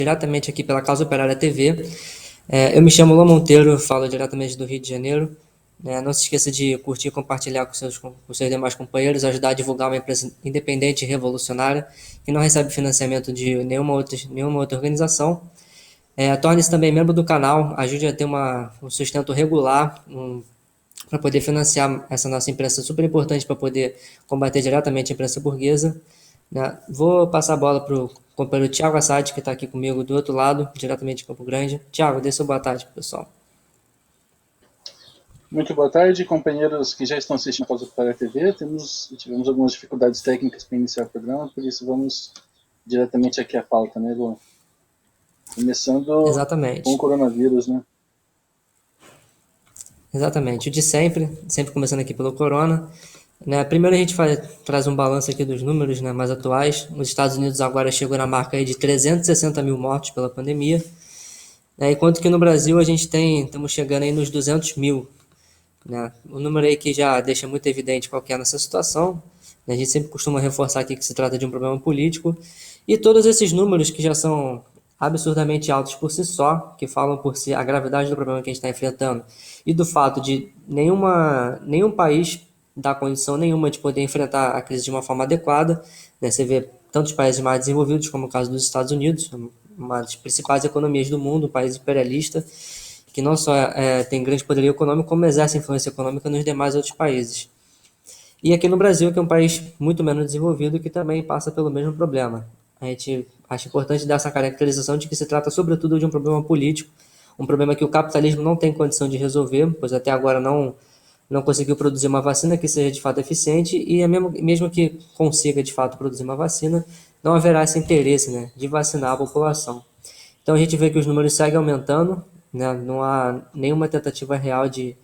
diretamente aqui pela Causa Operária TV. Eu me chamo Lô Monteiro, falo diretamente do Rio de Janeiro. Não se esqueça de curtir e compartilhar com seus demais companheiros, ajudar a divulgar uma empresa independente e revolucionária que não recebe financiamento de nenhuma outra organização. Torne-se também membro do canal, ajude a ter um sustento regular, para poder financiar essa nossa imprensa super importante para poder combater diretamente a imprensa burguesa. Vou passar a bola para o companheiro Thiago Assad, que está aqui comigo do outro lado, diretamente de Campo Grande. Thiago, dê sua boa tarde, pessoal. Muito boa tarde, companheiros que já estão assistindo a Causa Operária TV. Tivemos algumas dificuldades técnicas para iniciar o programa, por isso vamos diretamente aqui à pauta, né, Lu? Começando com o Exatamente. coronavírus, né? Exatamente. O de sempre começando aqui pelo Corona. Primeiro a gente traz um balanço aqui dos números, mais atuais. Os Estados Unidos agora chegou na marca aí de 360 mil mortos pela pandemia, enquanto que no Brasil estamos chegando aí nos 200 mil. O número aí que já deixa muito evidente qual que é a nossa situação. A gente sempre costuma reforçar aqui que se trata de um problema político. E todos esses números que já são absurdamente altos por si só, que falam por si a gravidade do problema que a gente está enfrentando e do fato de nenhum país dar condição nenhuma de poder enfrentar a crise de uma forma adequada. Você vê tantos países mais desenvolvidos, como o caso dos Estados Unidos, uma das principais economias do mundo, um país imperialista, que não só tem grande poderio econômico, como exerce influência econômica nos demais outros países. E aqui no Brasil, que é um país muito menos desenvolvido, que também passa pelo mesmo problema. A gente acha importante dar essa caracterização de que se trata, sobretudo, de um problema político, um problema que o capitalismo não tem condição de resolver, pois até agora não conseguiu produzir uma vacina que seja de fato eficiente, e mesmo que consiga de fato produzir uma vacina, não haverá esse interesse, de vacinar a população. Então a gente vê que os números seguem aumentando, não há nenhuma tentativa real de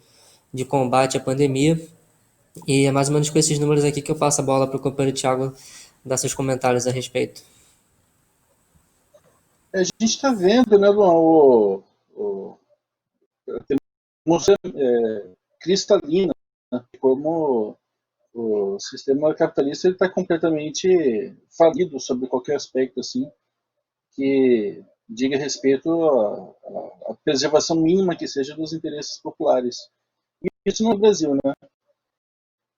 combate à pandemia, e é mais ou menos com esses números aqui que eu passo a bola para o companheiro Thiago dar seus comentários a respeito. A gente está vendo, né, Luan, temos cristalina, né, como o sistema capitalista está completamente falido sobre qualquer aspecto assim que diga respeito à preservação mínima que seja dos interesses populares. E isso no Brasil, né?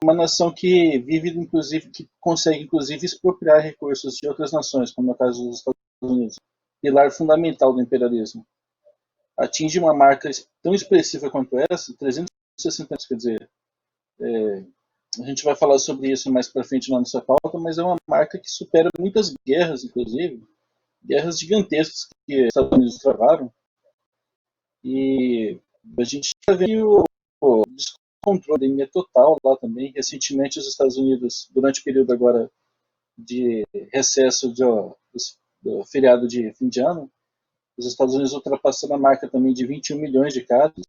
Uma nação que vive, inclusive, que consegue, inclusive, expropriar recursos de outras nações, como é o caso dos Estados Unidos, pilar fundamental do imperialismo. Atinge uma marca tão expressiva quanto essa, 360 anos, quer dizer, a gente vai falar sobre isso mais para frente na nossa pauta, mas é uma marca que supera muitas guerras, inclusive, guerras gigantescas que os Estados Unidos travaram. E a gente está vendo o descontrole total lá também. Recentemente, os Estados Unidos, durante o período agora de recesso do feriado de fim de ano, os Estados Unidos ultrapassaram a marca também de 21 milhões de casos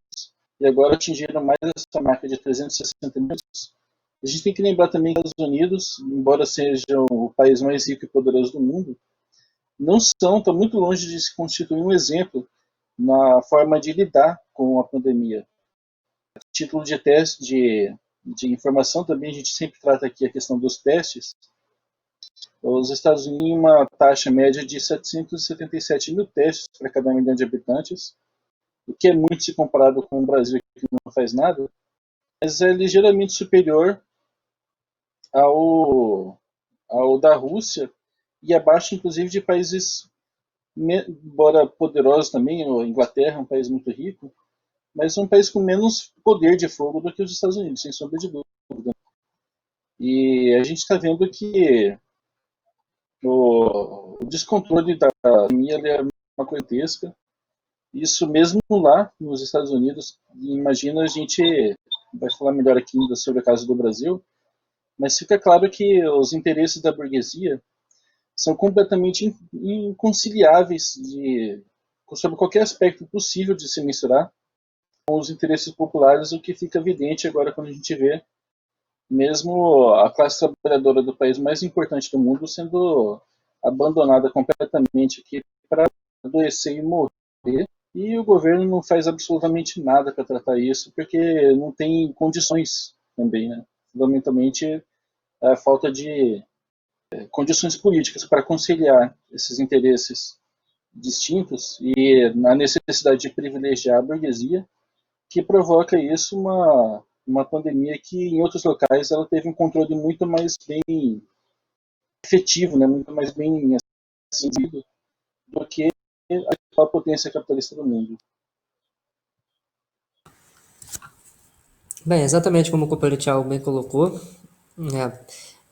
e agora atingiram mais essa marca de 360 milhões. A gente tem que lembrar também que os Estados Unidos, embora sejam o país mais rico e poderoso do mundo, estão muito longe de se constituir um exemplo na forma de lidar com a pandemia. A título de teste de informação também, a gente sempre trata aqui a questão dos testes. Os Estados Unidos têm uma taxa média de 777 mil testes para cada milhão de habitantes, o que é muito se comparado com o Brasil, que não faz nada, mas é ligeiramente superior ao da Rússia e abaixo, inclusive, de países, embora poderosos também, a Inglaterra é um país muito rico, mas é um país com menos poder de fogo do que os Estados Unidos, sem sombra de dúvida. E a gente está vendo que o descontrole da pandemia é uma coisa gigantesca. Isso mesmo lá nos Estados Unidos. Imagina, a gente vai falar melhor aqui ainda sobre o caso do Brasil, mas fica claro que os interesses da burguesia são completamente inconciliáveis sobre qualquer aspecto possível de se mensurar com os interesses populares, o que fica evidente agora quando a gente vê mesmo a classe trabalhadora do país mais importante do mundo sendo abandonada completamente aqui para adoecer e morrer, e o governo não faz absolutamente nada para tratar isso, porque não tem condições também, né? Fundamentalmente a falta de condições políticas para conciliar esses interesses distintos e na necessidade de privilegiar a burguesia, que provoca isso uma pandemia que em outros locais ela teve um controle muito mais bem efetivo, né, muito mais bem assim, do que a atual potência capitalista do mundo. Bem, exatamente como o companheiro Thiago bem colocou, né?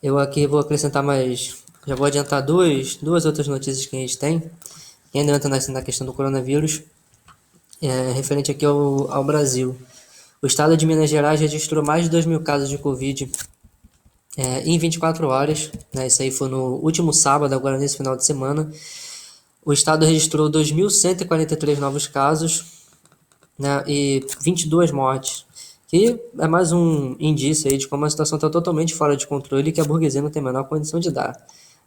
Eu aqui vou acrescentar mais, já vou adiantar duas outras notícias que a gente tem, e ainda entra na questão do coronavírus, referente aqui ao Brasil. O estado de Minas Gerais registrou mais de 2 mil casos de Covid em 24 horas, né? Isso aí foi no último sábado, agora nesse final de semana. O estado registrou 2.143 novos casos, né, e 22 mortes, que é mais um indício aí de como a situação está totalmente fora de controle e que a burguesia não tem a menor condição de dar.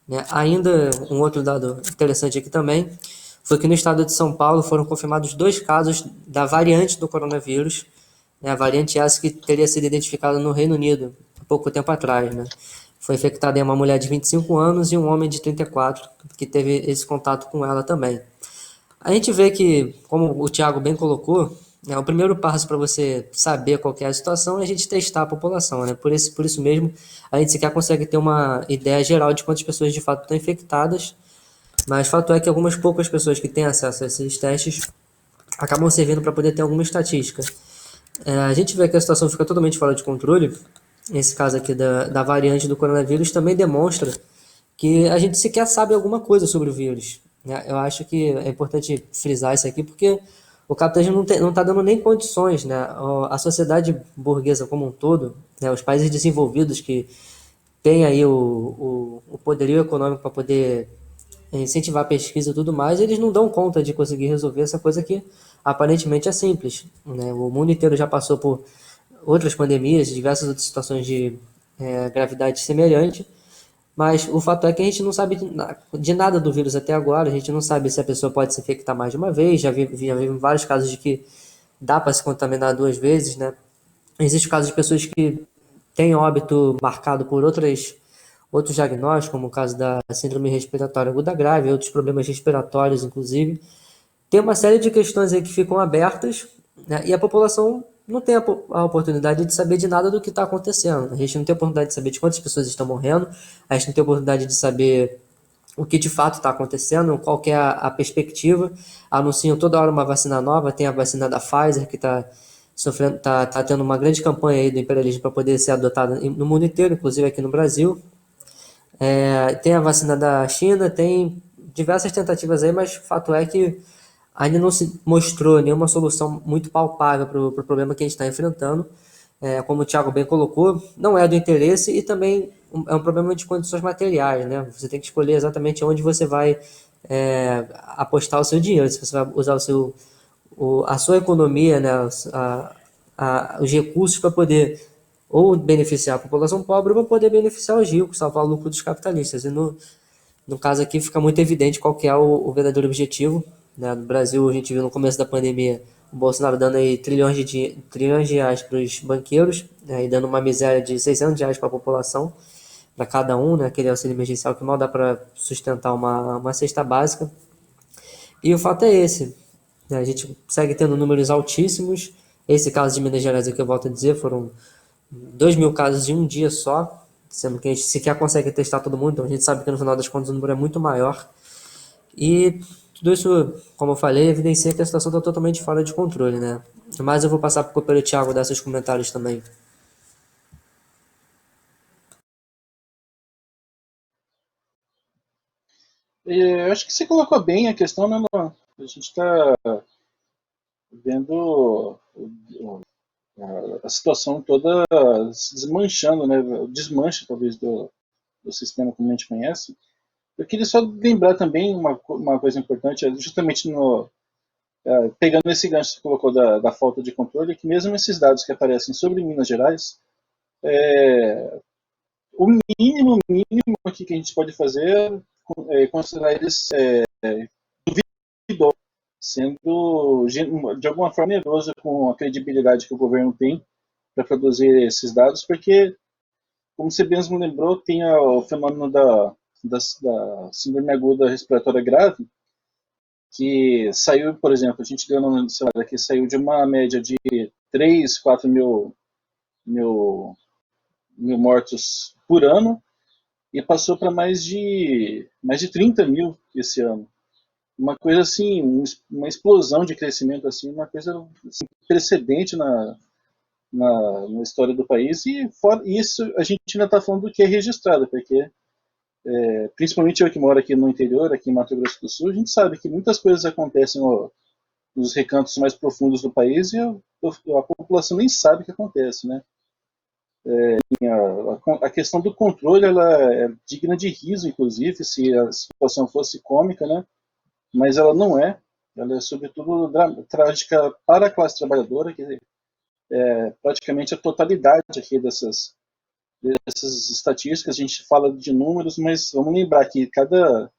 Né? Ainda um outro dado interessante aqui também foi que no estado de São Paulo foram confirmados 2 casos da variante do coronavírus, né, a variante essa que teria sido identificada no Reino Unido há pouco tempo atrás. Né? Foi infectada em uma mulher de 25 anos e um homem de 34, que teve esse contato com ela também. A gente vê que, como o Thiago bem colocou, né, o primeiro passo para você saber qual é a situação é a gente testar a população. Né? Por isso mesmo, a gente sequer consegue ter uma ideia geral de quantas pessoas de fato estão infectadas, mas fato é que algumas poucas pessoas que têm acesso a esses testes acabam servindo para poder ter alguma estatística. A gente vê que a situação fica totalmente fora de controle. Esse caso aqui da variante do coronavírus também demonstra que a gente sequer sabe alguma coisa sobre o vírus. Né? Eu acho que é importante frisar isso aqui porque o capitalismo não está dando nem condições. Né? A sociedade burguesa como um todo, né? Os países desenvolvidos que têm aí o poderio econômico para poder incentivar a pesquisa e tudo mais, eles não dão conta de conseguir resolver essa coisa que aparentemente é simples. Né? O mundo inteiro já passou por outras pandemias, diversas outras situações de gravidade semelhante, mas o fato é que a gente não sabe de nada do vírus até agora, a gente não sabe se a pessoa pode se infectar mais de uma vez, já vi vários casos de que dá para se contaminar 2 vezes, né? Existe casos de pessoas que têm óbito marcado por outros diagnósticos, como o caso da síndrome respiratória aguda grave, outros problemas respiratórios, inclusive. Tem uma série de questões aí que ficam abertas, né, e a população não tem a oportunidade de saber de nada do que está acontecendo. A gente não tem a oportunidade de saber de quantas pessoas estão morrendo, a gente não tem a oportunidade de saber o que de fato está acontecendo, qual que é a perspectiva. Anunciam toda hora uma vacina nova, tem a vacina da Pfizer que está sofrendo, tá tendo uma grande campanha aí do imperialismo para poder ser adotada no mundo inteiro, inclusive aqui no Brasil. Tem a vacina da China, tem diversas tentativas aí, mas o fato é que ainda não se mostrou nenhuma solução muito palpável para o problema que a gente está enfrentando. Como o Thiago bem colocou, não é do interesse e também é um problema de condições materiais. Né? Você tem que escolher exatamente onde você vai apostar o seu dinheiro, se você vai usar a sua economia, né, os recursos para poder ou beneficiar a população pobre ou para poder beneficiar os ricos, salvar o lucro dos capitalistas. E no caso aqui fica muito evidente qual que é o verdadeiro objetivo. Né? No Brasil, a gente viu no começo da pandemia o Bolsonaro dando aí trilhões de reais para os banqueiros, né? E dando uma miséria de R$ 600 para a população, para cada um, né? Aquele auxílio emergencial que mal dá para sustentar uma cesta básica. E o fato é esse, né? A gente segue tendo números altíssimos. Esse caso de Minas Gerais, que eu volto a dizer, foram 2 mil casos em um dia só, sendo que a gente sequer consegue testar todo mundo, então a gente sabe que no final das contas o número é muito maior. E tudo isso, como eu falei, evidencia que a situação está totalmente fora de controle, né? Mas eu vou passar para o companheiro Thiago dar seus comentários também. Eu acho que você colocou bem a questão, né? A gente está vendo a situação toda se desmanchando, né? O desmanche, talvez, do sistema como a gente conhece. Eu queria só lembrar também uma coisa importante, justamente pegando esse gancho que você colocou da falta de controle, que mesmo esses dados que aparecem sobre Minas Gerais, o mínimo aqui que a gente pode fazer é considerar eles duvidosos, sendo de alguma forma generoso com a credibilidade que o governo tem para produzir esses dados, porque, como você mesmo lembrou, tem o fenômeno da síndrome aguda respiratória grave, que saiu, por exemplo, a gente deu no celular que saiu de uma média de 3, 4 mil, mil mortos por ano e passou para mais de 30 mil esse ano. Uma coisa assim, uma explosão de crescimento, assim, uma coisa assim, precedente na história do país. E fora isso, a gente ainda está falando do que é registrado, porque principalmente eu que moro aqui no interior, aqui em Mato Grosso do Sul, a gente sabe que muitas coisas acontecem nos recantos mais profundos do país e a população nem sabe o que acontece, né? A questão do controle ela é digna de riso, inclusive, se a situação fosse cômica, né? Mas ela não é. Ela é, sobretudo, trágica para a classe trabalhadora, que é praticamente a totalidade aqui dessas estatísticas. A gente fala de números, mas vamos lembrar que cada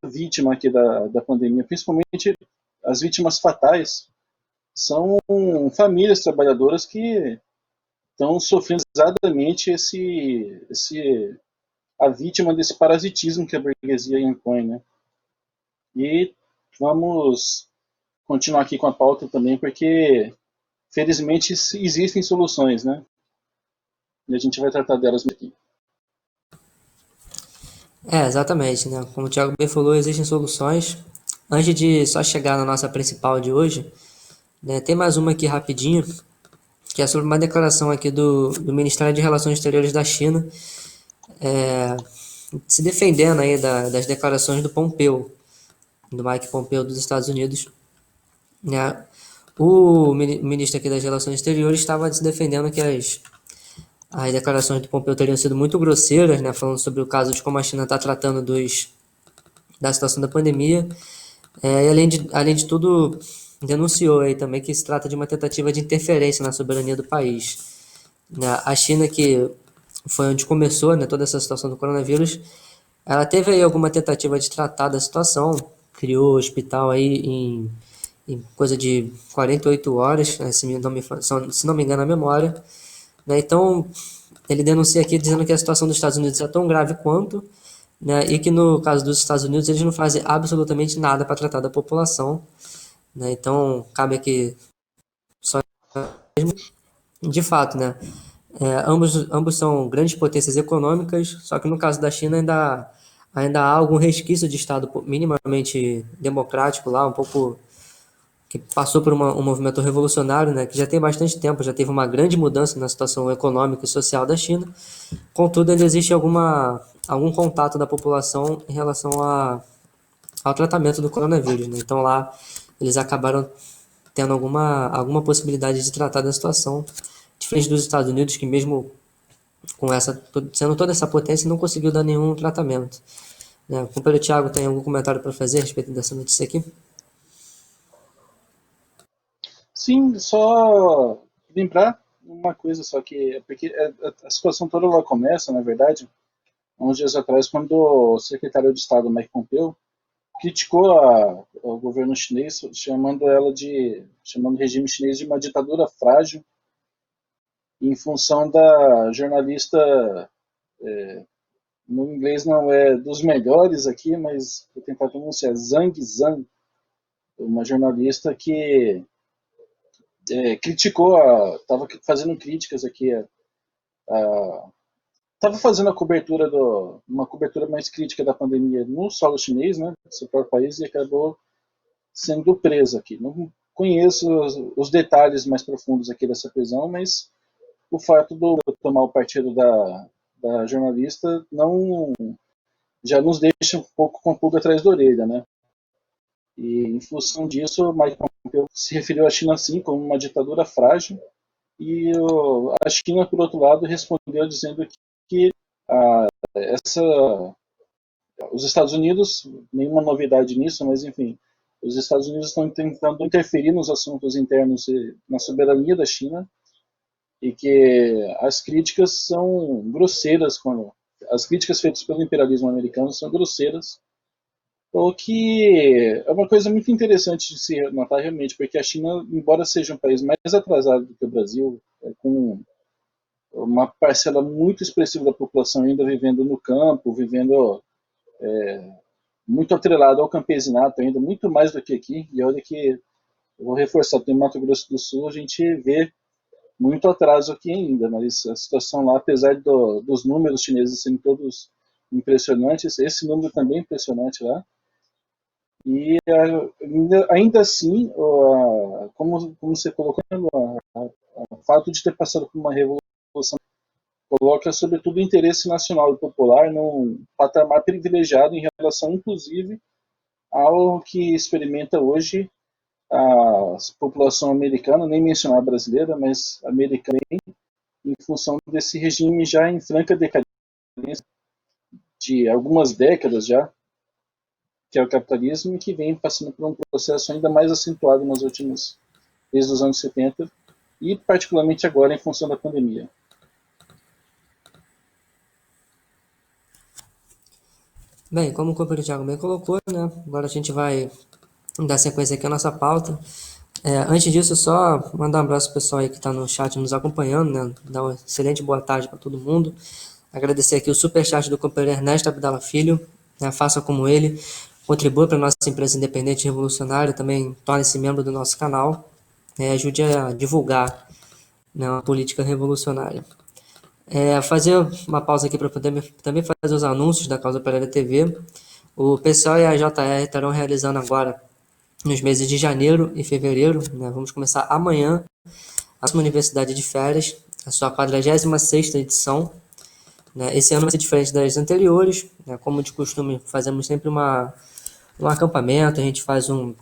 vítima aqui da pandemia, principalmente as vítimas fatais, são famílias trabalhadoras que estão sofrendo exatamente a vítima desse parasitismo que a burguesia impõe, né? E vamos continuar aqui com a pauta também, porque felizmente existem soluções, né? E a gente vai tratar delas aqui. Exatamente, né? Como o Thiago bem falou, existem soluções. Antes de só chegar na nossa principal de hoje, né, tem mais uma aqui rapidinho, que é sobre uma declaração aqui do Ministério de Relações Exteriores da China, se defendendo aí das declarações do Pompeo, do Mike Pompeo dos Estados Unidos, né? O ministro aqui das Relações Exteriores estava se defendendo que as declarações do Pompeu teriam sido muito grosseiras, né? Falando sobre o caso de como a China está tratando da situação da pandemia. E além de tudo, denunciou aí também que se trata de uma tentativa de interferência na soberania do país. A China, que foi onde começou, né, toda essa situação do coronavírus, ela teve aí alguma tentativa de tratar da situação, criou hospital aí em coisa de 48 horas, né, se não me engano a memória. Né, então, ele denuncia aqui dizendo que a situação dos Estados Unidos é tão grave quanto, né, e que no caso dos Estados Unidos eles não fazem absolutamente nada para tratar da população. Né, então, cabe aqui só de fato, né? Ambos são grandes potências econômicas, só que no caso da China ainda há algum resquício de Estado minimamente democrático lá, um pouco que passou por um movimento revolucionário, né, que já tem bastante tempo, já teve uma grande mudança na situação econômica e social da China. Contudo, ainda existe algum contato da população em relação ao tratamento do coronavírus. Né? Então lá eles acabaram tendo alguma possibilidade de tratar da situação, diferente dos Estados Unidos, que mesmo com sendo toda essa potência, não conseguiu dar nenhum tratamento. Né? O companheiro Thiago tem algum comentário para fazer a respeito dessa notícia aqui? Sim, só lembrar uma coisa só que porque a situação toda ela começa, na verdade, uns dias atrás, quando o secretário de Estado Mike Pompeo criticou o governo chinês, chamando o regime chinês de uma ditadura frágil, em função da jornalista, no inglês não é dos melhores aqui, mas vou tentar pronunciar, Zhang Zhang, uma jornalista que criticou, estava fazendo críticas aqui, estava fazendo uma cobertura mais crítica da pandemia no solo chinês, né, do seu próprio país, e acabou sendo presa aqui. Não conheço os detalhes mais profundos aqui dessa prisão, mas o fato de eu tomar o partido da jornalista não já nos deixa um pouco com a pulga atrás da orelha, né? E em função disso, Mike Pompeo se referiu à China assim como uma ditadura frágil, e a China, por outro lado, respondeu dizendo que essa, os Estados Unidos, nenhuma novidade nisso, mas enfim, os Estados Unidos estão tentando interferir nos assuntos internos e na soberania da China, e que as críticas são grosseiras, as críticas feitas pelo imperialismo americano são grosseiras, o que é uma coisa muito interessante de se notar realmente, porque a China, embora seja um país mais atrasado do que o Brasil, com uma parcela muito expressiva da população ainda vivendo no campo, vivendo muito atrelado ao campesinato ainda, muito mais do que aqui. E olha que eu vou reforçar, tem Mato Grosso do Sul, a gente vê muito atraso aqui ainda, mas a situação lá, apesar dos números chineses serem todos impressionantes, esse número também é impressionante lá. E ainda assim, como você colocou, o fato de ter passado por uma revolução coloca sobretudo o interesse nacional e popular num patamar privilegiado em relação, inclusive, ao que experimenta hoje a população americana, nem mencionar a brasileira, mas americana, em função desse regime já em franca decadência de algumas décadas já, que é o capitalismo, e que vem passando por um processo ainda mais acentuado nas últimas, desde os anos 70, e particularmente agora em função da pandemia. Bem, como o companheiro Thiago bem colocou, né? Agora a gente vai dar sequência aqui à nossa pauta. Antes disso, só mandar um abraço pro pessoal aí que está no chat nos acompanhando, né? Dar uma excelente boa tarde para todo mundo. Agradecer aqui o superchat do companheiro Ernesto Abdala Filho, né? Faça como ele, contribua para a nossa empresa independente e revolucionária, também torne-se membro do nosso canal, ajude a divulgar, né, uma política revolucionária. Fazer uma pausa aqui para poder também fazer os anúncios da Causa Pereira TV. O PSOL e a JR estarão realizando agora, nos meses de janeiro e fevereiro, né, vamos começar amanhã, a nossa Universidade de Férias, a sua 46ª edição. Né. Esse ano vai ser diferente das anteriores, né, como de costume, fazemos sempre um acampamento, a gente faz um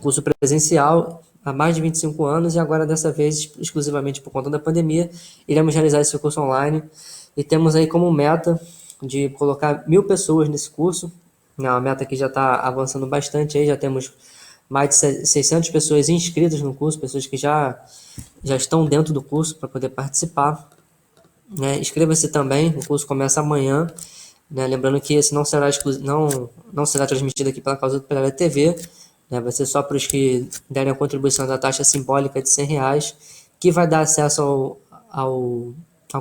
curso presencial há mais de 25 anos e agora dessa vez, exclusivamente por conta da pandemia, iremos realizar esse curso online e temos aí como meta de colocar 1.000 pessoas nesse curso, uma meta que já está avançando bastante, aí já temos mais de 600 pessoas inscritas no curso, pessoas que já estão dentro do curso para poder participar. Né? Inscreva-se também, o curso começa amanhã, né? Lembrando que esse não será transmitido aqui pela Causa Pereira TV, né? Vai ser só para os que derem a contribuição da taxa simbólica de R$ 100, que vai dar acesso ao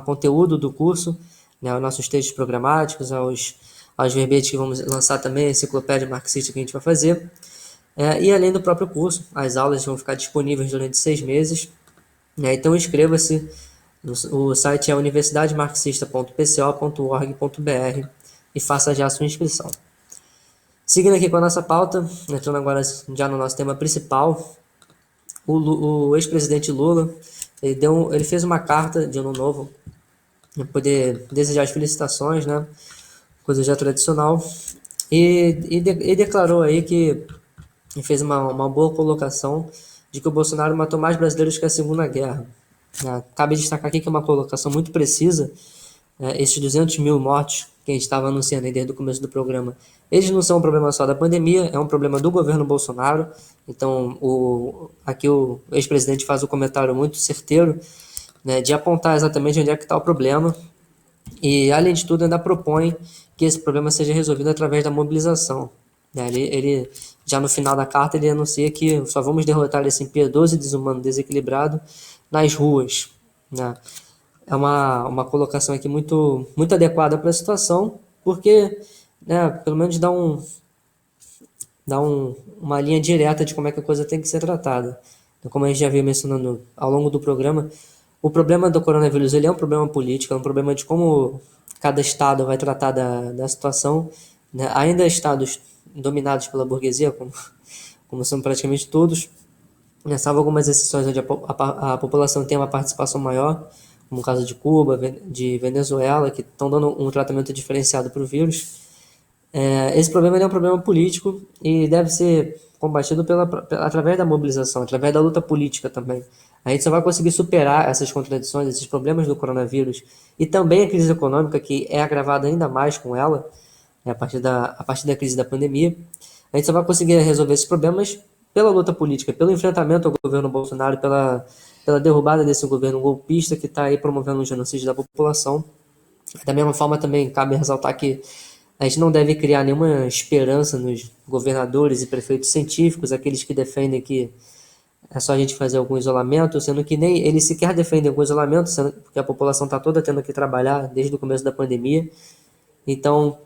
conteúdo do curso, né? Aos nossos textos programáticos, aos verbetes que vamos lançar também, a enciclopédia marxista que a gente vai fazer. E além do próprio curso, as aulas vão ficar disponíveis durante 6 meses. Né? Então inscreva-se. O site é universidademarxista.pco.org.br e faça já a sua inscrição. Seguindo aqui com a nossa pauta, entrando agora já no nosso tema principal, o ex-presidente Lula, ele fez uma carta de ano novo, para poder desejar as felicitações, né? Coisa já tradicional, e declarou aí que fez uma boa colocação de que o Bolsonaro matou mais brasileiros que a Segunda Guerra. Cabe destacar aqui que é uma colocação muito precisa. Esses 200.000 mortos que a gente estava anunciando aí desde o começo do programa, eles não são um problema só da pandemia, é um problema do governo Bolsonaro. Então, aqui o ex-presidente faz um comentário muito certeiro, né, de apontar exatamente onde é que está o problema. E, além de tudo, ainda propõe que esse problema seja resolvido através da mobilização. Ele já no final da carta, ele anuncia que só vamos derrotar esse impiedoso e desumano desequilibrado nas ruas. Né? É uma colocação aqui muito, muito adequada para a situação, porque, né, pelo menos dá uma linha direta de como é que a coisa tem que ser tratada. Então, como a gente já veio mencionando ao longo do programa, o problema do coronavírus ele é um problema político, é um problema de como cada estado vai tratar da situação. Né? Ainda estados dominados pela burguesia, como são praticamente todos, né? Salvo algumas exceções onde a população tem uma participação maior, como o caso de Cuba, de Venezuela, que estão dando um tratamento diferenciado para o vírus. Esse problema é um problema político e deve ser combatido através da mobilização, através da luta política também. A gente só vai conseguir superar essas contradições, esses problemas do coronavírus e também a crise econômica, que é agravada ainda mais com ela, né, a partir da crise da pandemia. A gente só vai conseguir resolver esses problemas pela luta política, pelo enfrentamento ao governo Bolsonaro, pela derrubada desse governo golpista que está aí promovendo um genocídio da população. Da mesma forma, também cabe ressaltar que a gente não deve criar nenhuma esperança nos governadores e prefeitos científicos, aqueles que defendem que é só a gente fazer algum isolamento, sendo que nem eles sequer defendem algum isolamento, porque a população está toda tendo que trabalhar desde o começo da pandemia. Então,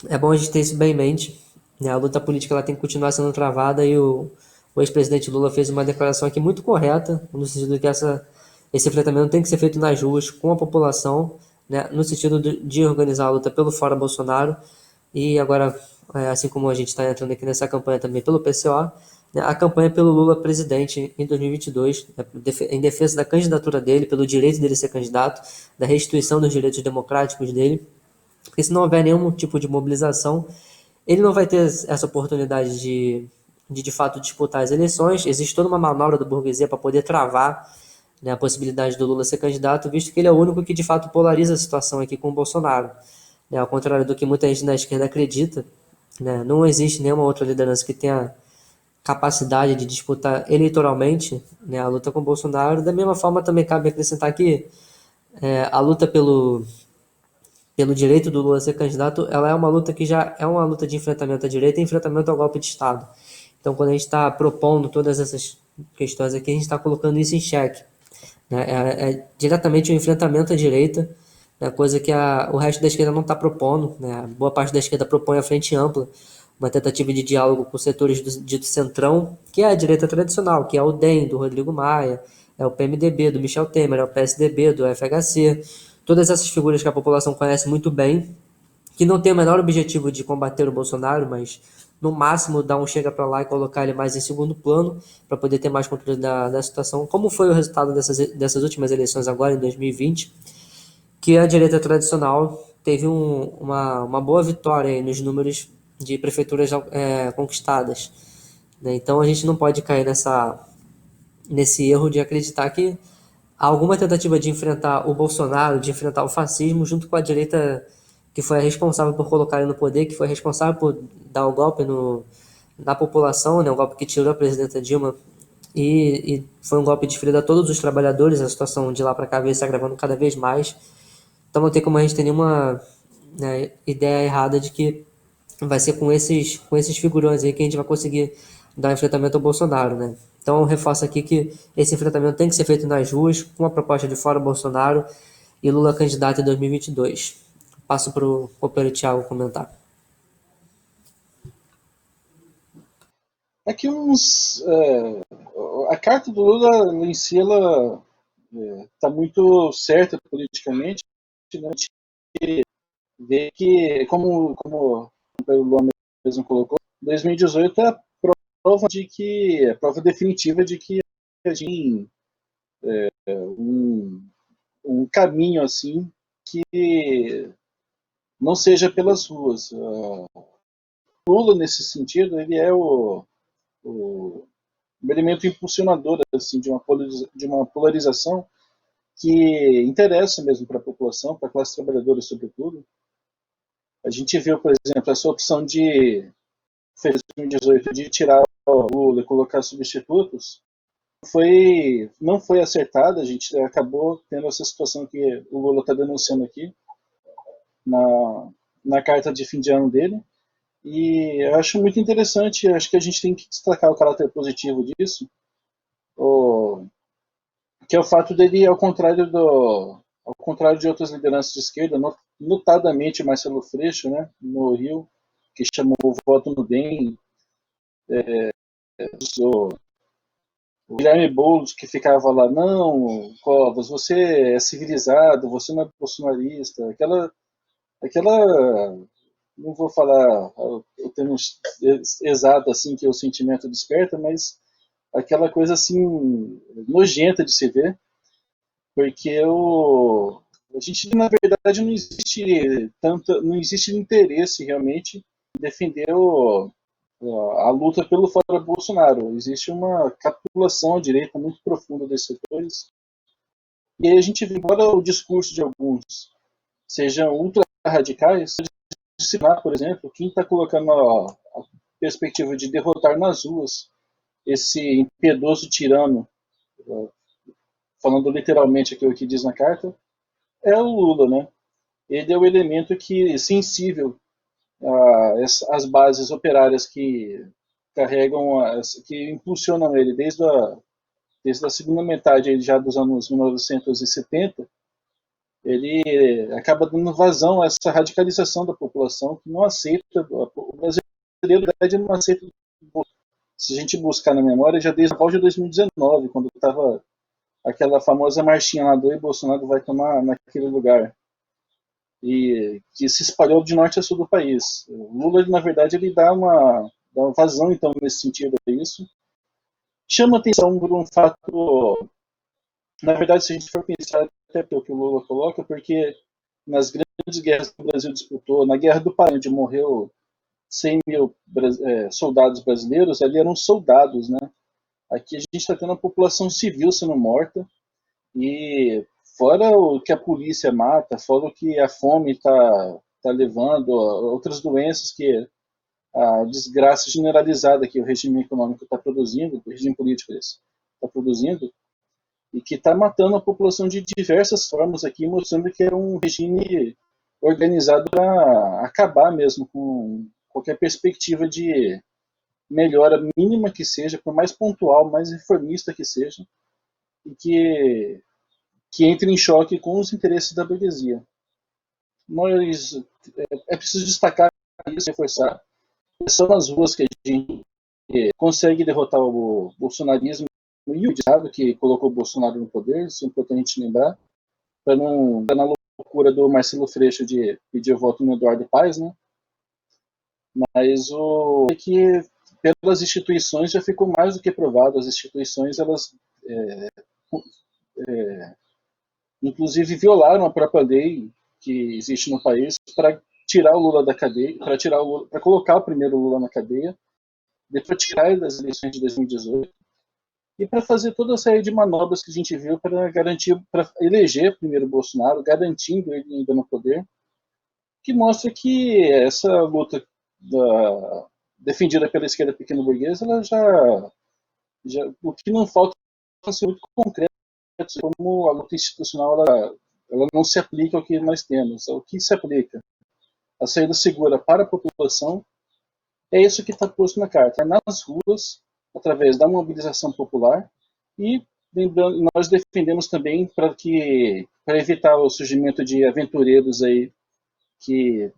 É bom a gente ter isso bem em mente, né? A luta política ela tem que continuar sendo travada e o ex-presidente Lula fez uma declaração aqui muito correta, no sentido de que esse enfrentamento tem que ser feito nas ruas, com a população, né? No sentido de organizar a luta pelo Fora Bolsonaro e agora, assim como a gente está entrando aqui nessa campanha também pelo PCO, né? A campanha pelo Lula presidente em 2022, né? Em defesa da candidatura dele, pelo direito dele ser candidato, da restituição dos direitos democráticos dele, porque se não houver nenhum tipo de mobilização, ele não vai ter essa oportunidade de fato disputar as eleições. Existe toda uma manobra do burguesia para poder travar, né, a possibilidade do Lula ser candidato, visto que ele é o único que de fato polariza a situação aqui com o Bolsonaro. Né, ao contrário do que muita gente na esquerda acredita, né, não existe nenhuma outra liderança que tenha capacidade de disputar eleitoralmente, né, a luta com o Bolsonaro. Da mesma forma, também cabe acrescentar que a luta pelo direito do Lula ser candidato, ela é uma luta que já é uma luta de enfrentamento à direita e enfrentamento ao golpe de Estado. Então, quando a gente está propondo todas essas questões aqui, a gente está colocando isso em xeque. Né? É diretamente o um enfrentamento à direita, né? Coisa que o resto da esquerda não está propondo. Né? Boa parte da esquerda propõe a frente ampla, uma tentativa de diálogo com setores do dito centrão, que é a direita tradicional, que é o DEM, do Rodrigo Maia, é o PMDB, do Michel Temer, é o PSDB, do FHC, todas essas figuras que a população conhece muito bem, que não tem o menor objetivo de combater o Bolsonaro, mas no máximo dar um chega para lá e colocar ele mais em segundo plano para poder ter mais controle da situação, como foi o resultado dessas últimas eleições agora em 2020, que a direita tradicional teve uma boa vitória aí nos números de prefeituras conquistadas. Né? Então a gente não pode cair nesse erro de acreditar que há alguma tentativa de enfrentar o Bolsonaro, de enfrentar o fascismo, junto com a direita que foi a responsável por colocar ele no poder, que foi responsável por dar o golpe na população, né, o golpe que tirou a presidenta Dilma, e foi um golpe desferido a todos os trabalhadores, a situação de lá para cá veio se agravando cada vez mais. Então não tem como a gente ter nenhuma, né, ideia errada de que vai ser com esses figurões aí que a gente vai conseguir dar enfrentamento ao Bolsonaro, né? Então eu reforço aqui que esse enfrentamento tem que ser feito nas ruas, com a proposta de fora Bolsonaro e Lula candidato em 2022. Passo para o companheiro Thiago comentar. Aqui a carta do Lula em si, ela está muito certa politicamente, né? A gente vê que, como o Luan mesmo colocou, 2018 é a prova a prova definitiva de que a gente um, um caminho assim que não seja pelas ruas. Lula, nesse sentido, ele é o elemento impulsionador assim, de uma polarização que interessa mesmo para a população, para a classe trabalhadora sobretudo. A gente viu, por exemplo, essa opção de 2018 de tirar o Lula e colocar substitutos, não foi acertada. A gente acabou tendo essa situação que o Lula está denunciando aqui na, na carta de fim de ano dele. E eu acho muito interessante, acho que a gente tem que destacar o caráter positivo disso, o, que é o fato dele, ao contrário de outras lideranças de esquerda, notadamente Marcelo Freixo, né, no Rio, que chamou o voto no DEM, o Guilherme Boulos, que ficava lá, não, Covas, você é civilizado, você não é bolsonarista, aquela não vou falar o termo exato assim que o sentimento desperta, mas aquela coisa assim nojenta de se ver, porque a gente na verdade não existe interesse realmente em defender a luta pelo fora Bolsonaro. Existe uma capitulação à direita muito profunda desses setores. E aí a gente vê, embora o discurso de alguns sejam ultra radicais, disciplinar, por exemplo, quem está colocando a perspectiva de derrotar nas ruas esse impiedoso tirano, falando literalmente aqui o que diz na carta, é o Lula, né? Ele é o elemento que sensível às bases operárias que carregam, que impulsionam ele desde a segunda metade já dos anos 1970. ele acaba dando vazão a essa radicalização da população que não aceita, o brasileiro, na verdade, não aceita. Se a gente buscar na memória, já desde a volta de 2019, quando estava aquela famosa marchinha lá do Bolsonaro vai tomar naquele lugar, e que se espalhou de norte a sul do país. O Lula, na verdade, ele dá uma vazão, então, nesse sentido a isso. Chama atenção por um fato, na verdade, se a gente for pensar até pelo que o Lula coloca, porque nas grandes guerras que o Brasil disputou, na Guerra do Paraná, onde morreu 100 mil soldados brasileiros, ali eram soldados, né? Aqui a gente está tendo a população civil sendo morta, e fora o que a polícia mata, fora o que a fome tá levando, outras doenças que a desgraça generalizada que o regime econômico está produzindo, o regime político está produzindo, e que está matando a população de diversas formas aqui, mostrando que é um regime organizado para acabar mesmo com qualquer perspectiva de melhora mínima que seja, por mais pontual, mais reformista que seja, e que entre em choque com os interesses da burguesia. Mas é preciso destacar isso, reforçar. São nas ruas que a gente consegue derrotar o bolsonarismo e o Estado que colocou o Bolsonaro no poder, isso é importante lembrar, para não estar na loucura do Marcelo Freixo de pedir o voto no Eduardo Paes, né? Mas o é que pelas instituições já ficou mais do que provado, as instituições elas inclusive violaram a própria lei que existe no país para tirar o Lula da cadeia, para colocar o primeiro Lula na cadeia, depois tirar das eleições de 2018 e para fazer toda a série de manobras que a gente viu para garantir, para eleger primeiro Bolsonaro, garantindo ele ainda no poder, que mostra que essa luta defendida pela esquerda pequeno burguesa, ela o que não falta é ser muito concreto, como a luta institucional ela não se aplica ao que nós temos, ao que se aplica. A saída segura para a população é isso que está posto na carta, nas ruas, através da mobilização popular, e lembrando, nós defendemos também para evitar o surgimento de aventureiros aí que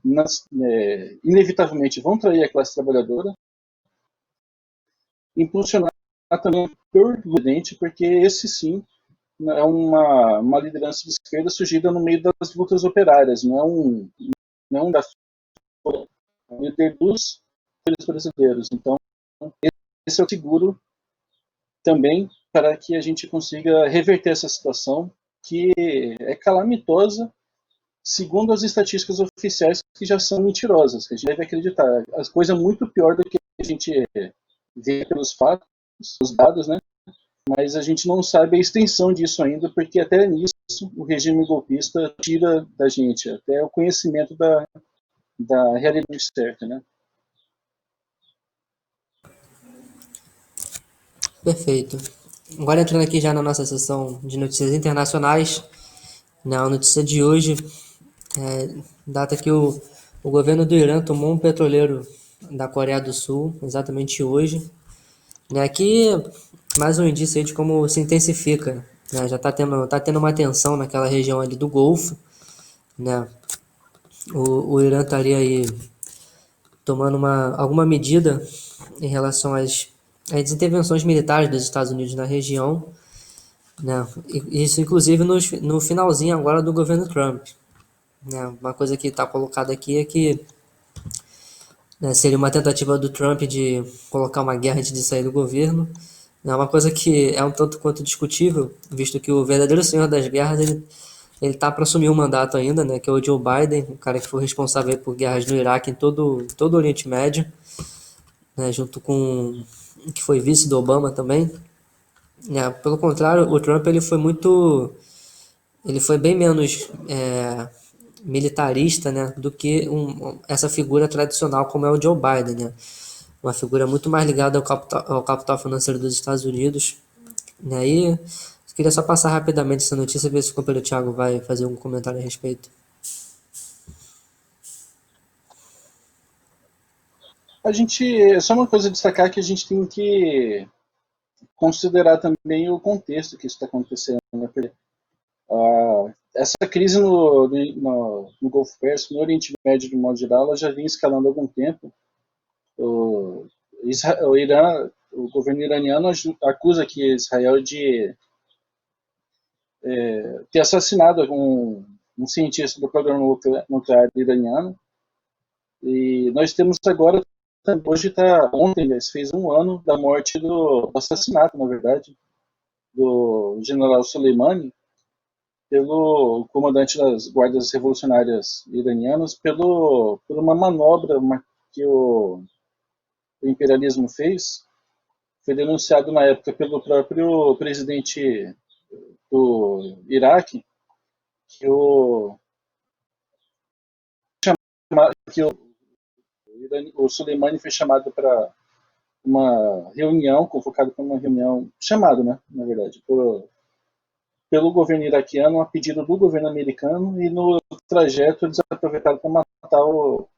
inevitavelmente vão trair a classe trabalhadora, impulsionar também por Prudente, porque esse sim é uma liderança de esquerda surgida no meio das lutas operárias, não é um da é um líder dos brasileiros. Então, esse é o seguro também para que a gente consiga reverter essa situação que é calamitosa, segundo as estatísticas oficiais, que já são mentirosas, que a gente deve acreditar. A coisa é muito pior do que a gente vê pelos fatos, os dados, né? Mas a gente não sabe a extensão disso ainda, porque até nisso o regime golpista tira da gente até o conhecimento da realidade certa, né? Perfeito. Agora entrando aqui já na nossa sessão de notícias internacionais, na notícia de hoje, data que o governo do Irã tomou um petroleiro da Coreia do Sul, exatamente hoje. Né, aqui, mais um indício aí de como se intensifica, né, já tá tendo uma tensão naquela região ali do Golfo, né, o Irã estaria aí tomando alguma medida em relação às intervenções militares dos Estados Unidos na região, né, isso inclusive no finalzinho agora do governo Trump. Né, uma coisa que está colocada aqui é que, né, seria uma tentativa do Trump de colocar uma guerra antes de sair do governo. É uma coisa que é um tanto quanto discutível, visto que o verdadeiro senhor das guerras ele tá para assumir um mandato ainda, né, que é o Joe Biden, o cara que foi responsável por guerras no Iraque em todo o Oriente Médio, né, junto com que foi vice do Obama também. Né, pelo contrário, o Trump ele foi bem menos militarista, né, do que essa figura tradicional como é o Joe Biden, né, uma figura muito mais ligada ao capital financeiro dos Estados Unidos. E aí, queria só passar rapidamente essa notícia e ver se o companheiro Thiago vai fazer um comentário a respeito. Só uma coisa a destacar que a gente tem que considerar também o contexto que isso está acontecendo, né? Porque essa crise no Golfo Pérsico, no Oriente Médio de modo geral, ela já vinha escalando há algum tempo. O Irã, o governo iraniano acusa que Israel de ter assassinado um cientista do programa nuclear iraniano. E nós temos agora, hoje ontem, fez um ano da morte do assassinato, na verdade, do general Soleimani, pelo comandante das guardas revolucionárias iranianas, por uma manobra que o imperialismo fez. Foi denunciado na época pelo próprio presidente do Iraque, que o Soleimani foi chamado para uma reunião, convocado para uma reunião, chamado, né, na verdade, pelo governo iraquiano, a pedido do governo americano, e no trajeto eles aproveitaram para matar o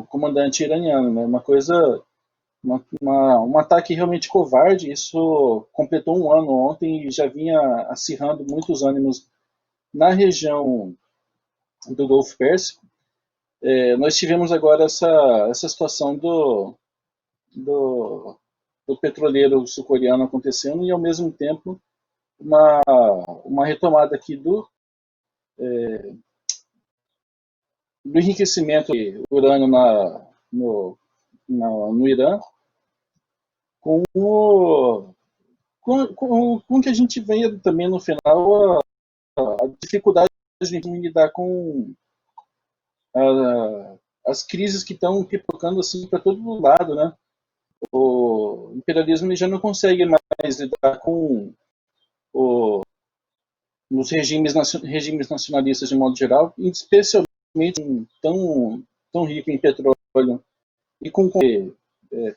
comandante iraniano, né? Uma coisa, um ataque realmente covarde. Isso completou um ano ontem e já vinha acirrando muitos ânimos na região do Golfo Pérsico. Nós tivemos agora essa situação do petroleiro sul-coreano acontecendo e, ao mesmo tempo, uma retomada aqui do enriquecimento de urânio no Irã, com que a gente vê também no final a dificuldade de lidar com as crises que estão pipocando assim para todo lado, né? O imperialismo já não consegue mais lidar com os regimes nacionalistas de modo geral, especialmente tão rico em petróleo e com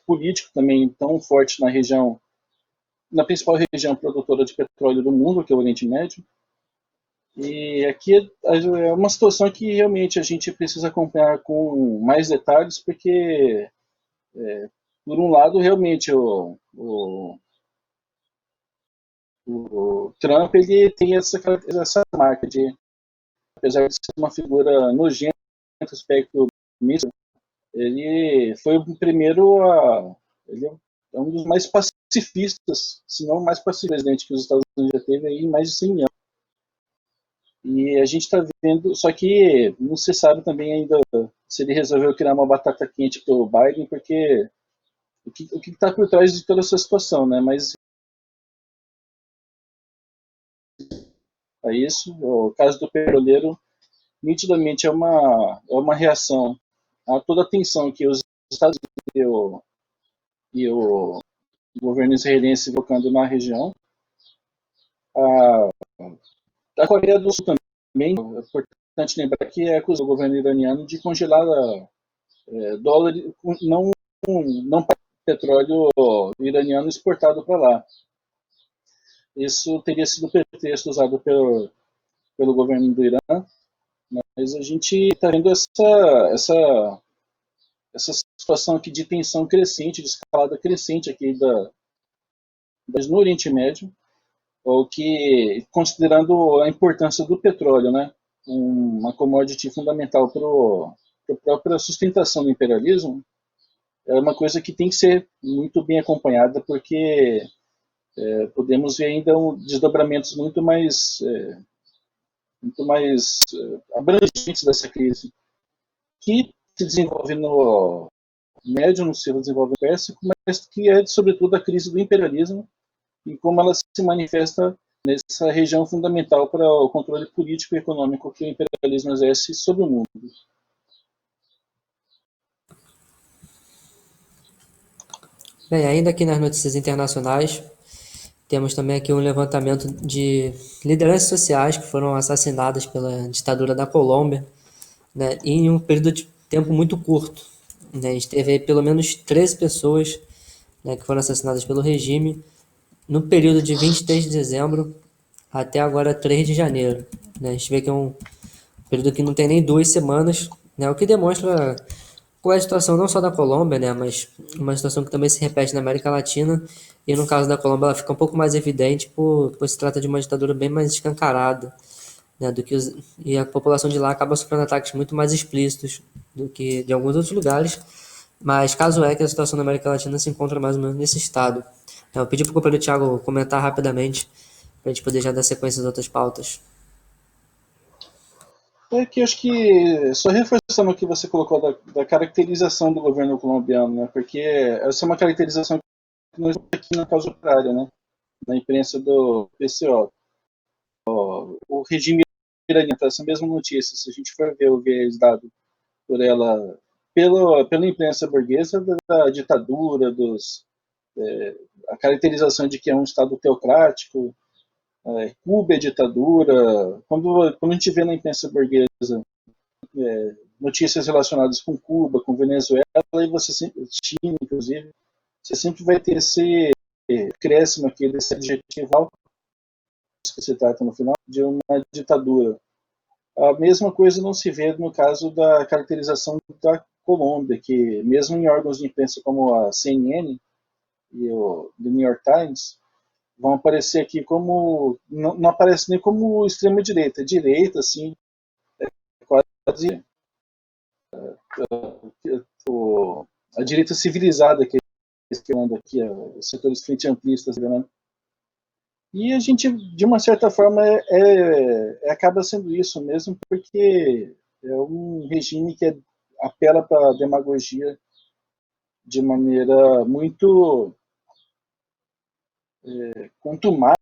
político também tão forte na principal região produtora de petróleo do mundo, que é o Oriente Médio. E aqui é uma situação que realmente a gente precisa acompanhar com mais detalhes, porque, por um lado, realmente o Trump ele tem essa marca de, apesar de ser uma figura nojenta no aspecto místico, ele foi o primeiro ele é um dos mais pacifistas, se não o mais pacifista presidente que os Estados Unidos já teve aí em mais de 100 anos. E a gente está vendo, só que não se sabe também ainda se ele resolveu criar uma batata quente para o Biden, porque o que está por trás de toda essa situação, né? Mas é isso. O caso do petroleiro nitidamente é uma reação a toda a tensão que os Estados Unidos e o governo israelense colocando na região. A Coreia do Sul também, é importante lembrar que acusou o governo iraniano de congelar dólar, não petróleo iraniano exportado para lá. Isso teria sido pretexto usado pelo governo do Irã, mas a gente está vendo essa situação aqui de tensão crescente, de escalada crescente aqui no Oriente Médio, ou que, considerando a importância do petróleo, né, uma commodity fundamental para a própria sustentação do imperialismo, é uma coisa que tem que ser muito bem acompanhada, porque podemos ver ainda desdobramentos muito mais abrangentes dessa crise, que se desenvolve no médio, no ciclo desenvolvimento pérsico, mas que é, sobretudo, a crise do imperialismo e como ela se manifesta nessa região fundamental para o controle político e econômico que o imperialismo exerce sobre o mundo. Bem, ainda aqui nas notícias internacionais, temos também aqui um levantamento de lideranças sociais que foram assassinadas pela ditadura da Colômbia, né, em um período de tempo muito curto. Né, a gente teve aí pelo menos 13 pessoas, né, que foram assassinadas pelo regime no período de 23 de dezembro até agora 3 de janeiro. Né, a gente vê que é um período que não tem nem 2 semanas, né, o que demonstra qual é a situação não só da Colômbia, né, mas uma situação que também se repete na América Latina, e no caso da Colômbia ela fica um pouco mais evidente por se trata de uma ditadura bem mais escancarada, né, e a população de lá acaba sofrendo ataques muito mais explícitos do que de alguns outros lugares, mas caso é que a situação na América Latina se encontra mais ou menos nesse estado. Então, eu pedi para o companheiro Thiago comentar rapidamente, para a gente poder já dar sequência às outras pautas. É que acho que, só reforçando o que você colocou da caracterização do governo colombiano, né? Porque essa é uma caracterização que nós vemos aqui na causa operária, né? Na imprensa do PCO. O regime iraniano, essa mesma notícia, se a gente for ver o viés dado por ela, pela imprensa burguesa, da ditadura, a caracterização de que é um Estado teocrático, Cuba é ditadura. Quando a gente vê na imprensa burguesa notícias relacionadas com Cuba, com Venezuela, e você sempre, China, inclusive, você sempre vai ter esse crescimento aqui, desse adjetivo que se trata no final, de uma ditadura. A mesma coisa não se vê no caso da caracterização da Colômbia, que mesmo em órgãos de imprensa como a CNN e o The New York Times, vão aparecer aqui como, não aparece nem como extrema-direita, direita, assim, quase a direita civilizada que falando aqui, os setores frente amplistas, né? E a gente, de uma certa forma, acaba sendo isso mesmo, porque é um regime que apela para a demagogia de maneira muito contumaz,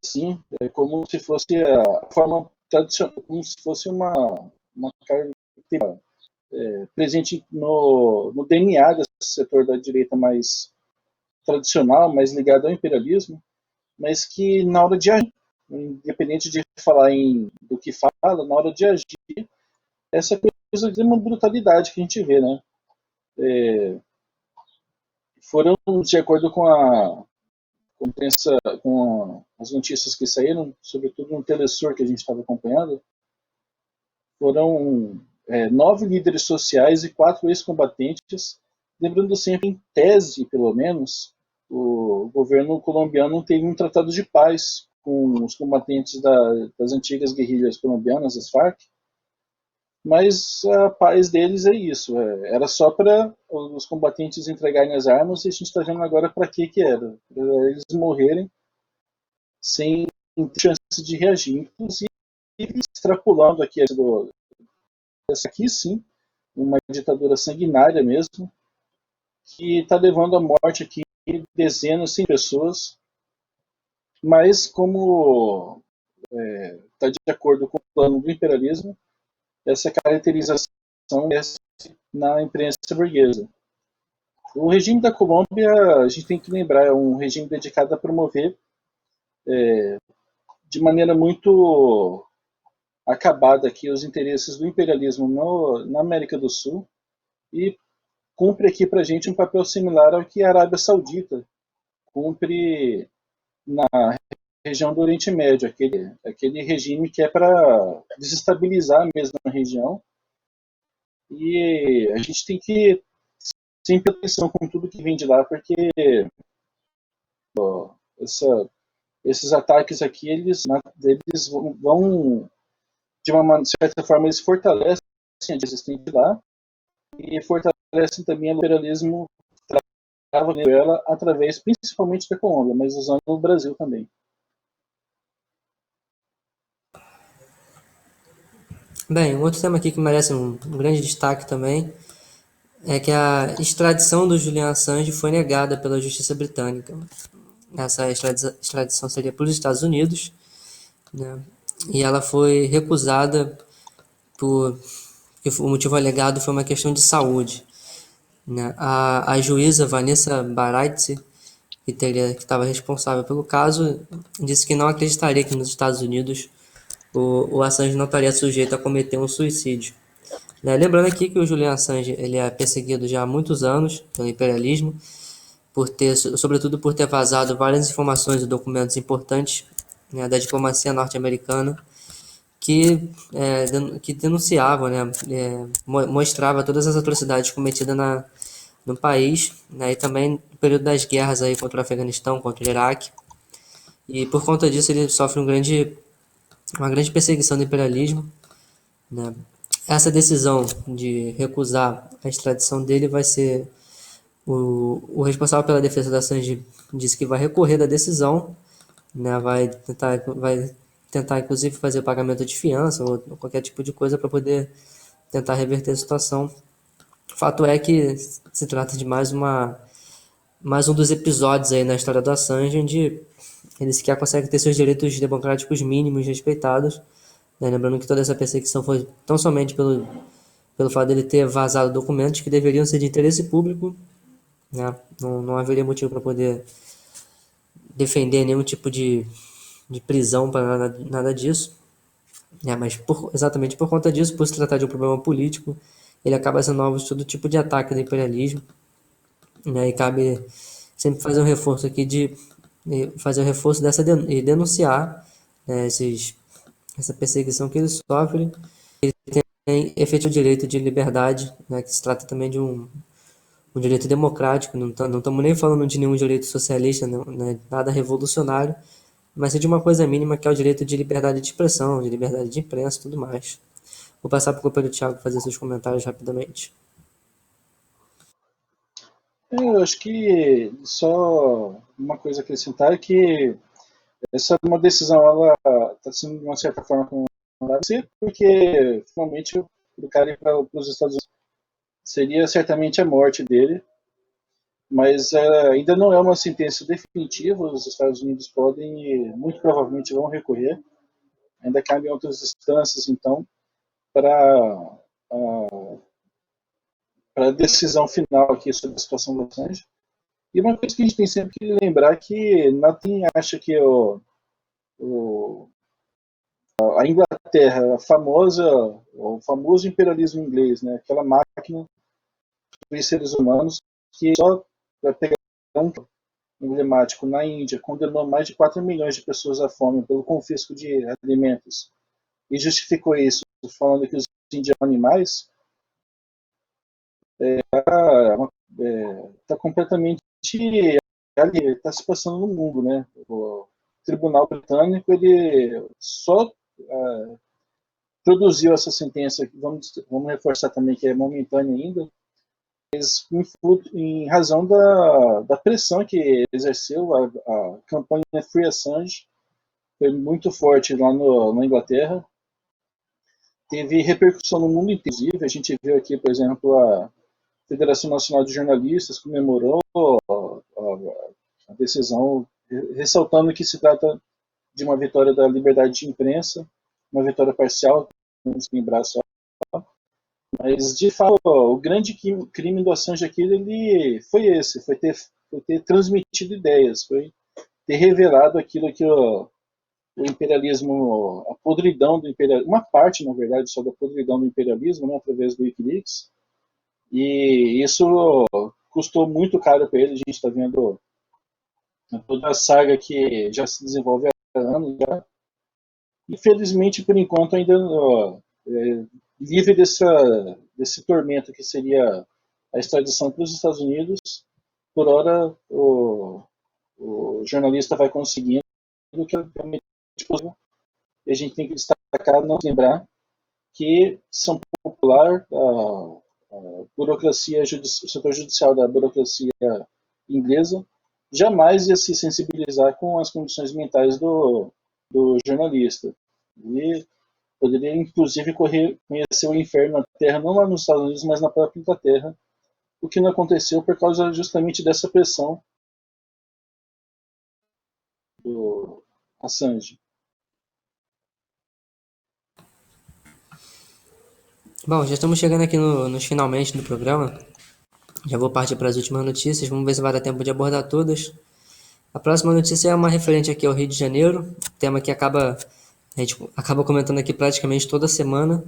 assim, como se fosse a forma tradicional, como se fosse uma carga presente no DNA desse setor da direita mais tradicional, mais ligado ao imperialismo, mas que na hora de agir, independente de falar do que fala, na hora de agir, essa coisa de uma brutalidade que a gente vê, né? Foram, de acordo com as notícias que saíram, sobretudo no Telesur que a gente estava acompanhando, foram 9 líderes sociais e 4 ex-combatentes, lembrando sempre, em tese, pelo menos, o governo colombiano teve um tratado de paz com os combatentes das antigas guerrilhas colombianas, as Farc, mas a paz deles é isso, era só para os combatentes entregarem as armas, e a gente está vendo agora para que era, para eles morrerem sem chance de reagir, inclusive extrapolando aqui essa aqui sim, uma ditadura sanguinária mesmo, que está levando à morte aqui dezenas de pessoas, mas como está de acordo com o plano do imperialismo, essa caracterização é na imprensa burguesa. O regime da Colômbia, a gente tem que lembrar, é um regime dedicado a promover de maneira muito acabada aqui os interesses do imperialismo na América do Sul, e cumpre aqui para a gente um papel similar ao que a Arábia Saudita cumpre na região do Oriente Médio, aquele regime que é para desestabilizar a mesma região, e a gente tem que sempre ter atenção com tudo que vem de lá, porque ó, esses ataques aqui, eles vão, de uma certa forma, eles fortalecem a existência lá, e fortalecem também o liberalismo da Venezuela através principalmente da Colômbia, mas usando o Brasil também. Bem, um outro tema aqui que merece um grande destaque também é que a extradição do Julian Assange foi negada pela justiça britânica. Essa extradição seria para os Estados Unidos, né? E ela foi recusada o motivo alegado foi uma questão de saúde, né? A juíza Vanessa Baraitse, que estava responsável pelo caso, disse que não acreditaria que nos Estados Unidos o Assange não estaria sujeito a cometer um suicídio. Né? Lembrando aqui que o Julian Assange ele é perseguido já há muitos anos pelo imperialismo, sobretudo por ter vazado várias informações e documentos importantes, né, da diplomacia norte-americana que denunciavam, né, mostrava todas as atrocidades cometidas no país, né, e também no período das guerras aí contra o Afeganistão, contra o Iraque. E por conta disso ele sofre uma grande perseguição do imperialismo, né. Essa decisão de recusar a extradição dele vai ser o responsável pela defesa da Assange disse que vai recorrer da decisão, né, vai tentar inclusive fazer pagamento de fiança ou qualquer tipo de coisa para poder tentar reverter a situação. O fato é que se trata de mais um dos episódios aí na história do Assange onde ele sequer consegue ter seus direitos democráticos mínimos respeitados, né? Lembrando que toda essa perseguição foi tão somente pelo fato dele ter vazado documentos que deveriam ser de interesse público, né? Não haveria motivo para poder defender nenhum tipo de prisão para nada disso. Mas exatamente por conta disso, por se tratar de um problema político, ele acaba sendo alvo de todo tipo de ataque do imperialismo, né? E cabe sempre fazer um reforço aqui fazer um reforço e denunciar, né, essa perseguição que ele sofre. Ele tem efetivo direito de liberdade, né, que se trata também de um direito democrático, não estamos nem falando de nenhum direito socialista, não, né, nada revolucionário, mas é de uma coisa mínima que é o direito de liberdade de expressão, de liberdade de imprensa e tudo mais. Vou passar para o companheiro Thiago fazer seus comentários rapidamente. Eu acho que só uma coisa a acrescentar é que essa é uma decisão, ela está sendo de uma certa forma comemorada, porque finalmente o cara ir para os Estados Unidos seria certamente a morte dele, mas ainda não é uma sentença definitiva. Os Estados Unidos podem e muito provavelmente vão recorrer. Ainda cabem outras instâncias, então, para a decisão final aqui sobre a situação do Assange. E uma coisa que a gente tem sempre que lembrar é que nadie acha que a Inglaterra, o famoso imperialismo inglês, né, aquela máquina de seres humanos que só para pegar um emblemático na Índia condenou mais de 4 milhões de pessoas à fome pelo confisco de alimentos e justificou isso falando que os índios são animais, está completamente ali, está se passando no mundo, né? O Tribunal Britânico ele só produziu essa sentença, vamos reforçar também que é momentânea ainda, mas em razão da pressão que exerceu a campanha Free Assange, foi muito forte lá na Inglaterra, teve repercussão no mundo inteiro. A gente viu aqui, por exemplo, a Federação Nacional de Jornalistas comemorou a decisão, ressaltando que se trata de uma vitória da liberdade de imprensa, uma vitória parcial, temos que lembrar só. Mas, de fato, o grande crime do Assange aqui ele foi esse, foi ter transmitido ideias, foi ter revelado aquilo que o imperialismo, a podridão do imperialismo, uma parte, na verdade, só da podridão do imperialismo, né, através do Wikileaks, e isso custou muito caro para ele. A gente está vendo toda a saga que já se desenvolve há anos já. Infelizmente, por enquanto, ainda livre desse tormento que seria a extradição para os Estados Unidos. Por hora, o jornalista vai conseguindo o que é realmente possível. E a gente tem que destacar, não lembrar, que São Popular, a burocracia, o setor judicial da burocracia inglesa, jamais ia se sensibilizar com as condições mentais do jornalista. E poderia, inclusive, conhecer o inferno na Terra, não lá nos Estados Unidos, mas na própria Inglaterra, o que não aconteceu por causa justamente dessa pressão do Assange. Bom, já estamos chegando aqui nos finalmente do programa. Já vou partir para as últimas notícias. Vamos ver se vai dar tempo de abordar todas. A próxima notícia é uma referente aqui ao Rio de Janeiro, tema que a gente acaba comentando aqui praticamente toda semana.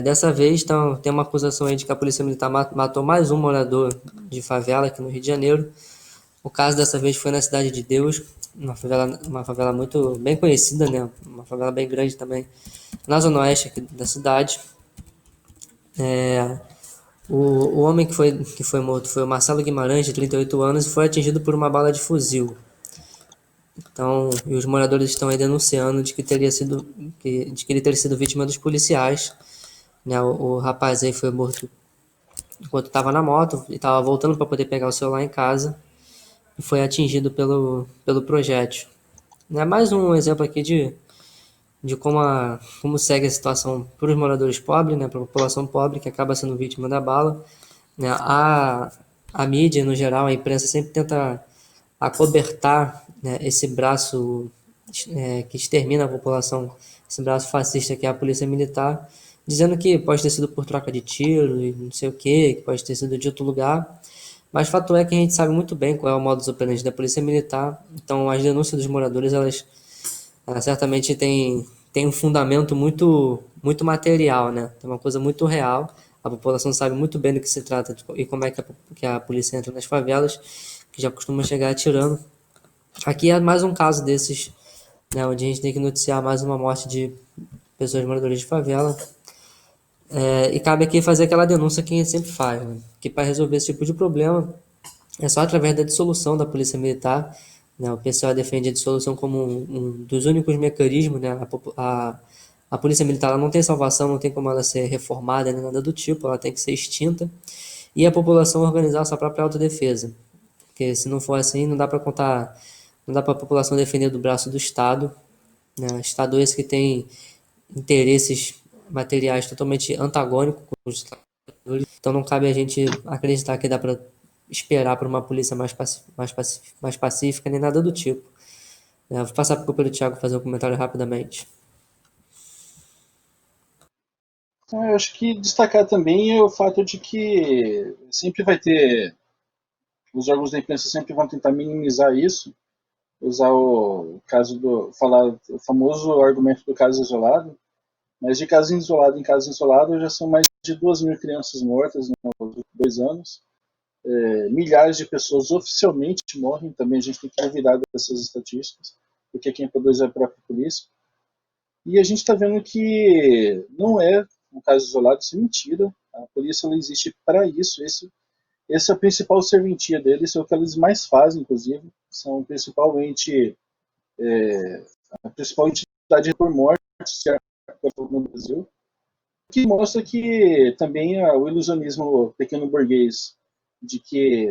Dessa vez tem uma acusação aí de que a Polícia Militar matou mais um morador de favela aqui no Rio de Janeiro. O caso dessa vez foi na Cidade de Deus, uma favela muito bem conhecida, né? Uma favela bem grande também, na zona oeste aqui da cidade. O homem que foi morto foi o Marcelo Guimarães, de 38 anos, e foi atingido por uma bala de fuzil. Então, e os moradores estão aí denunciando de que ele teria sido vítima dos policiais, né? O rapaz aí foi morto enquanto estava na moto e estava voltando para poder pegar o celular em casa e foi atingido pelo projétil. É mais um exemplo aqui de como segue a situação para os moradores pobres, né, para a população pobre que acaba sendo vítima da bala. Né, a mídia, no geral, a imprensa sempre tenta acobertar, né, esse braço que extermina a população, esse braço fascista que é a polícia militar, dizendo que pode ter sido por troca de tiro e não sei o que pode ter sido de outro lugar. Mas fato é que a gente sabe muito bem qual é o modus operandi da polícia militar. Então as denúncias dos moradores, elas certamente têm um fundamento muito material, né? Tem uma coisa muito real. A população sabe muito bem do que se trata e como é que a polícia entra nas favelas, que já costuma chegar atirando. Aqui é mais um caso desses, né, onde a gente tem que noticiar mais uma morte de pessoas moradoras de favela. E cabe aqui fazer aquela denúncia que a gente sempre faz, né? Que para resolver esse tipo de problema é só através da dissolução da polícia militar, né? O pessoal defende a dissolução como um dos únicos mecanismos, né? A polícia militar ela não tem salvação, não tem como ela ser reformada nem nada do tipo, ela tem que ser extinta e a população organizar a sua própria autodefesa, porque se não for assim não dá para contar, não dá para a população defender do braço do Estado, né? Estado esse que tem interesses materiais totalmente antagônicos com os trabalhadores. Então não cabe a gente acreditar que dá para esperar por uma polícia mais pacífica nem nada do tipo. Vou passar para o Thiago fazer um comentário rapidamente. Então, eu acho que destacar também é o fato de que sempre vai ter, os órgãos da imprensa sempre vão tentar minimizar isso, usar o caso falar o famoso argumento do caso isolado, mas de caso isolado em caso isolado já são mais de 2.000 crianças mortas nos últimos 2 anos, milhares de pessoas oficialmente morrem, também a gente tem que duvidar dessas estatísticas, porque quem produz é a própria polícia. E a gente está vendo que não é um caso isolado, isso é mentira. A polícia ela existe para isso. Esse é a principal serventia deles, é o que eles mais fazem, inclusive. São principalmente a principal entidade por morte no Brasil, que mostra que também o ilusionismo pequeno burguês de que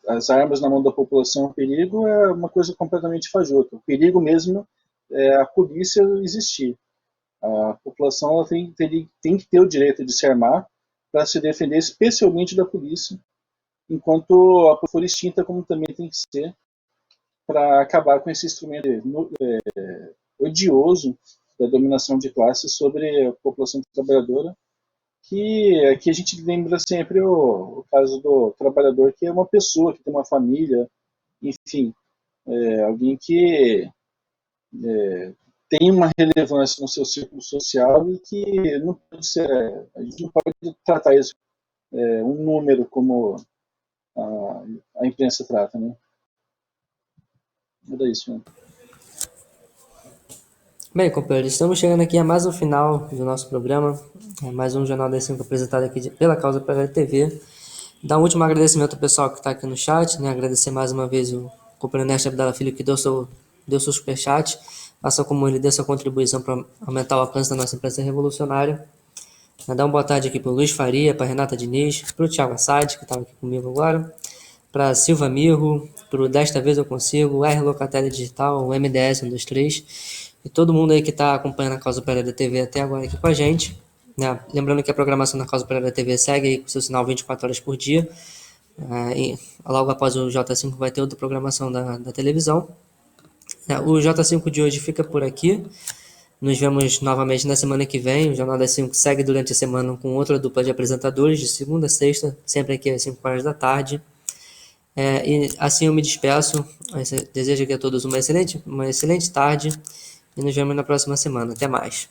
as armas na mão da população é um perigo é uma coisa completamente fajuta. O perigo mesmo é a polícia existir. A população ela tem que ter o direito de se armar para se defender, especialmente da polícia, enquanto a polícia for extinta, como também tem que ser, para acabar com esse instrumento odioso da dominação de classe sobre a população trabalhadora, que aqui a gente lembra sempre o caso do trabalhador, que é uma pessoa, que tem uma família, enfim, alguém que tem uma relevância no seu círculo social e que não pode ser, a gente não pode tratar isso um número como a imprensa trata, né? É isso, né? Bem, companheiros, estamos chegando aqui a mais um final do nosso programa, mais um Jornal das 5 apresentado aqui pela Causa Pereira TV. Dar um último agradecimento ao pessoal que está aqui no chat, né? Agradecer mais uma vez o companheiro Ernesto Abdala Filho que deu seu superchat, assim como ele deu sua contribuição para aumentar o alcance da nossa imprensa revolucionária. Dar uma boa tarde aqui para o Luiz Faria, para Renata Diniz, para o Thiago Assad, que estava aqui comigo agora, para Silva Mirro, para o Desta Vez Eu Consigo, o R Locatelli Digital, o MDS 123 e todo mundo aí que está acompanhando a Causa Pereira TV até agora aqui com a gente. Né? Lembrando que a programação da Causa Pereira TV segue aí com seu sinal 24 horas por dia. E logo após o J5 vai ter outra programação da televisão. O J5 de hoje fica por aqui. Nos vemos novamente na semana que vem. O Jornal das 5 segue durante a semana com outra dupla de apresentadores, de segunda a sexta, sempre aqui às 5 horas da tarde. E assim eu me despeço. Desejo aqui a todos uma excelente tarde e nos vemos na próxima semana. Até mais.